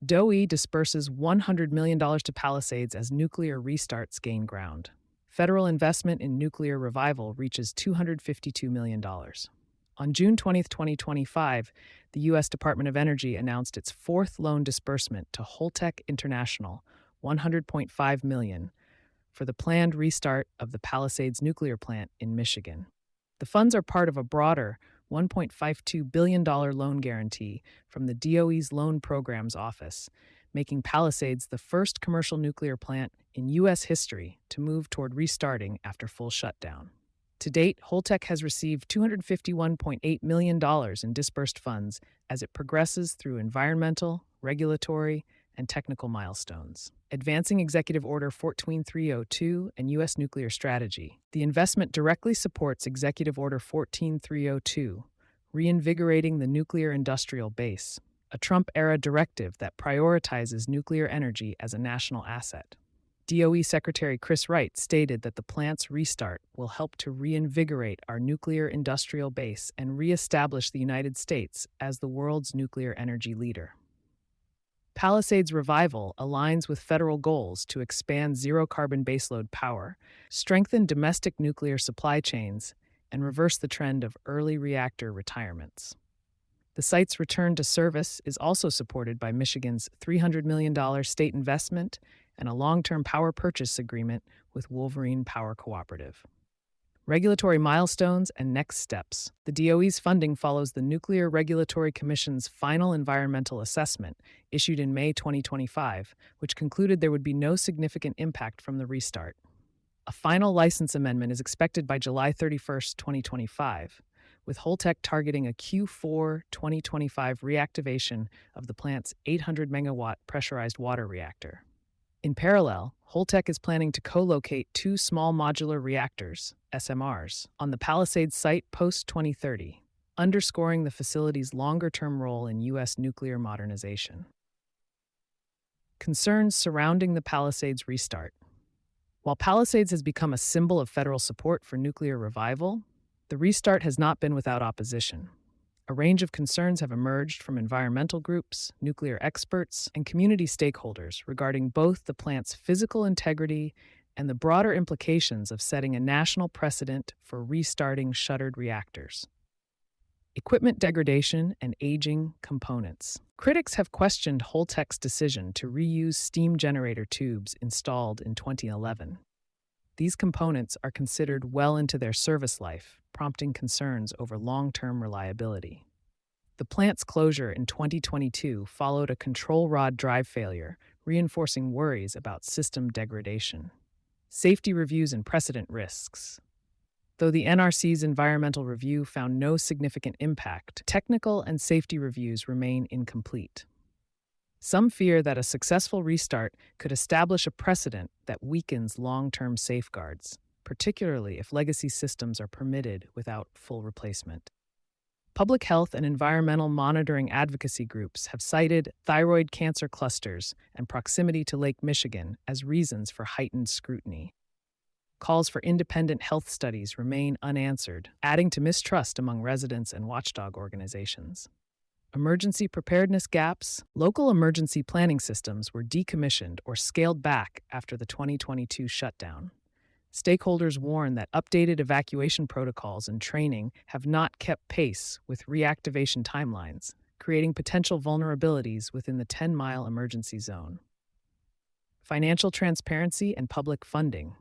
DOE disburses $100 million to Palisades as nuclear restarts gain ground. Federal investment in nuclear revival reaches $252 million. On June 20, 2025, the U.S. Department of Energy announced its fourth loan disbursement to Holtec International, $100.5 million, for the planned restart of the Palisades Nuclear Plant in Michigan. The funds are part of a broader $1.52 billion loan guarantee from the DOE's Loan Programs Office, making Palisades the first commercial nuclear plant in U.S. history to move toward restarting after full shutdown. To date, Holtec has received $251.8 million in disbursed funds as it progresses through environmental, regulatory, and technical milestones. Advancing Executive Order 14302 and U.S. Nuclear Strategy. The investment directly supports Executive Order 14302, reinvigorating the nuclear industrial base, a Trump-era directive that prioritizes nuclear energy as a national asset. DOE Secretary Chris Wright stated that the plant's restart will help to reinvigorate our nuclear industrial base and reestablish the United States as the world's nuclear energy leader. Palisades Revival aligns with federal goals to expand zero-carbon baseload power, strengthen domestic nuclear supply chains, and reverse the trend of early reactor retirements. The site's return to service is also supported by Michigan's $300 million state investment and a long-term power purchase agreement with Wolverine Power Cooperative. Regulatory milestones and next steps. The DOE's funding follows the Nuclear Regulatory Commission's final environmental assessment, issued in May 2025, which concluded there would be no significant impact from the restart. A final license amendment is expected by July 31, 2025, with Holtec targeting a Q4 2025 reactivation of the plant's 800-megawatt pressurized water reactor. In parallel, Holtec is planning to co-locate two small modular reactors, SMRs, on the Palisades site post-2030, underscoring the facility's longer-term role in U.S. nuclear modernization. Concerns surrounding the Palisades restart. While Palisades has become a symbol of federal support for nuclear revival, the restart has not been without opposition. A range of concerns have emerged from environmental groups, nuclear experts, and community stakeholders regarding both the plant's physical integrity and the broader implications of setting a national precedent for restarting shuttered reactors. Equipment degradation and aging components. Critics have questioned Holtec's decision to reuse steam generator tubes installed in 2011. These components are considered well into their service life, prompting concerns over long-term reliability. The plant's closure in 2022 followed a control rod drive failure, reinforcing worries about system degradation. Safety reviews and precedent risks. Though the NRC's environmental review found no significant impact, technical and safety reviews remain incomplete. Some fear that a successful restart could establish a precedent that weakens long-term safeguards, particularly if legacy systems are permitted without full replacement. Public health and environmental monitoring advocacy groups have cited thyroid cancer clusters and proximity to Lake Michigan as reasons for heightened scrutiny. Calls for independent health studies remain unanswered, adding to mistrust among residents and watchdog organizations. Emergency preparedness gaps. Local emergency planning systems were decommissioned or scaled back after the 2022 shutdown. Stakeholders warn that updated evacuation protocols and training have not kept pace with reactivation timelines, creating potential vulnerabilities within the 10-mile emergency zone. Financial transparency and public funding.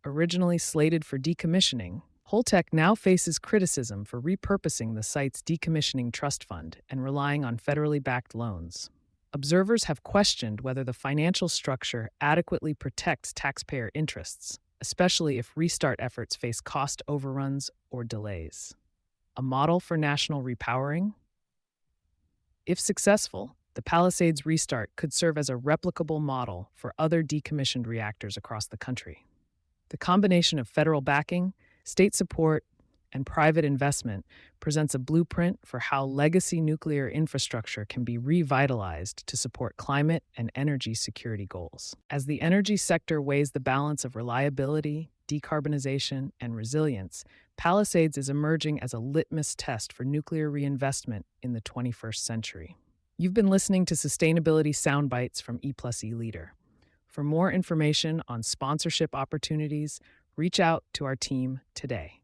Originally slated for decommissioning, Holtec now faces criticism for repurposing the site's decommissioning trust fund and relying on federally backed loans. Observers have questioned whether the financial structure adequately protects taxpayer interests, especially if restart efforts face cost overruns or delays. A model for national repowering? If successful, the Palisades restart could serve as a replicable model for other decommissioned reactors across the country. The combination of federal backing, state support, and private investment presents a blueprint for how legacy nuclear infrastructure can be revitalized to support climate and energy security goals. As the energy sector weighs the balance of reliability, decarbonization, and resilience, Palisades is emerging as a litmus test for nuclear reinvestment in the 21st century. You've been listening to Sustainability Soundbites from E+E Leader. For more information on sponsorship opportunities, reach out to our team today.